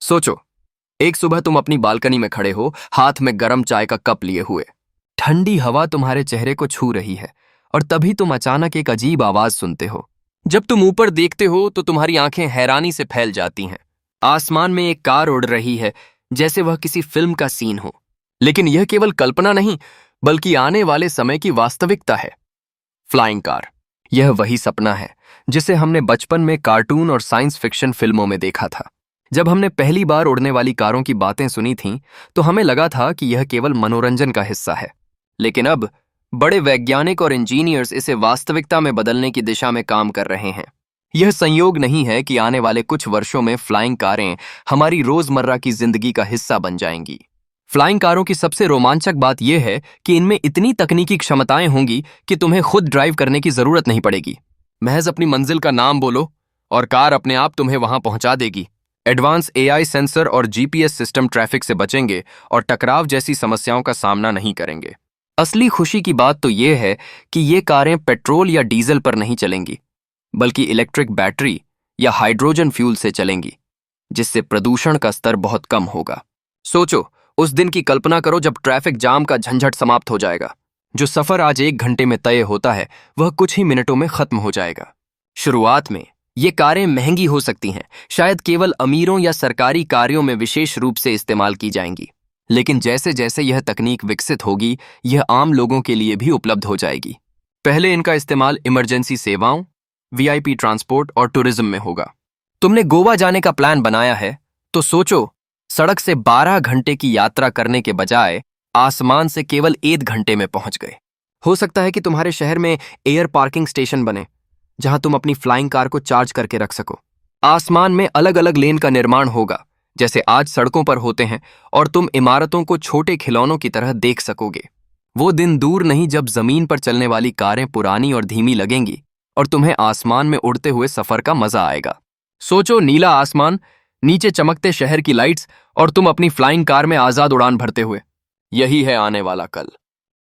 सोचो, एक सुबह तुम अपनी बालकनी में खड़े हो, हाथ में गर्म चाय का कप लिए हुए। ठंडी हवा तुम्हारे चेहरे को छू रही है और तभी तुम अचानक एक अजीब आवाज सुनते हो। जब तुम ऊपर देखते हो तो तुम्हारी आंखें हैरानी से फैल जाती हैं। आसमान में एक कार उड़ रही है, जैसे वह किसी फिल्म का सीन हो। लेकिन यह केवल कल्पना नहीं, बल्कि आने वाले समय की वास्तविकता है। फ्लाइंग कार, यह वही सपना है जिसे हमने बचपन में कार्टून और साइंस फिक्शन फिल्मों में देखा था। जब हमने पहली बार उड़ने वाली कारों की बातें सुनी थीं, तो हमें लगा था कि यह केवल मनोरंजन का हिस्सा है। लेकिन अब बड़े वैज्ञानिक और इंजीनियर्स इसे वास्तविकता में बदलने की दिशा में काम कर रहे हैं। यह संयोग नहीं है कि आने वाले कुछ वर्षों में फ्लाइंग कारें हमारी रोजमर्रा की जिंदगी का हिस्सा बन जाएंगी। फ्लाइंग कारों की सबसे रोमांचक बात यह है कि इनमें इतनी तकनीकी क्षमताएं होंगी कि तुम्हें खुद ड्राइव करने की जरूरत नहीं पड़ेगी। महज अपनी मंजिल का नाम बोलो और कार अपने आप तुम्हें वहां पहुंचा देगी। एडवांस एआई सेंसर और जीपीएस सिस्टम ट्रैफिक से बचेंगे और टकराव जैसी समस्याओं का सामना नहीं करेंगे। असली खुशी की बात तो यह है कि ये कारें पेट्रोल या डीजल पर नहीं चलेंगी, बल्कि इलेक्ट्रिक बैटरी या हाइड्रोजन फ्यूल से चलेंगी, जिससे प्रदूषण का स्तर बहुत कम होगा। सोचो, उस दिन की कल्पना करो जब ट्रैफिक जाम का झंझट समाप्त हो जाएगा। जो सफर आज 1 घंटे में तय होता है, वह कुछ ही मिनटों में खत्म हो जाएगा। शुरुआत में ये कारें महंगी हो सकती हैं, शायद केवल अमीरों या सरकारी कार्यों में विशेष रूप से इस्तेमाल की जाएंगी। लेकिन जैसे जैसे यह तकनीक विकसित होगी, यह आम लोगों के लिए भी उपलब्ध हो जाएगी। पहले इनका इस्तेमाल इमरजेंसी सेवाओं, वीआईपी ट्रांसपोर्ट और टूरिज्म में होगा। तुमने गोवा जाने का प्लान बनाया है, तो सोचो, सड़क से 12 घंटे की यात्रा करने के बजाय आसमान से केवल 1 घंटे में पहुंच गए। हो सकता है कि तुम्हारे शहर में एयर पार्किंग स्टेशन बने, जहां तुम अपनी फ्लाइंग कार को चार्ज करके रख सको। आसमान में अलग अलग लेन का निर्माण होगा, जैसे आज सड़कों पर होते हैं, और तुम इमारतों को छोटे खिलौनों की तरह देख सकोगे। वो दिन दूर नहीं जब जमीन पर चलने वाली कारें पुरानी और धीमी लगेंगी और तुम्हें आसमान में उड़ते हुए सफर का मजा आएगा। सोचो, नीला आसमान, नीचे चमकते शहर की लाइट्स और तुम अपनी फ्लाइंग कार में आजाद उड़ान भरते हुए। यही है आने वाला कल।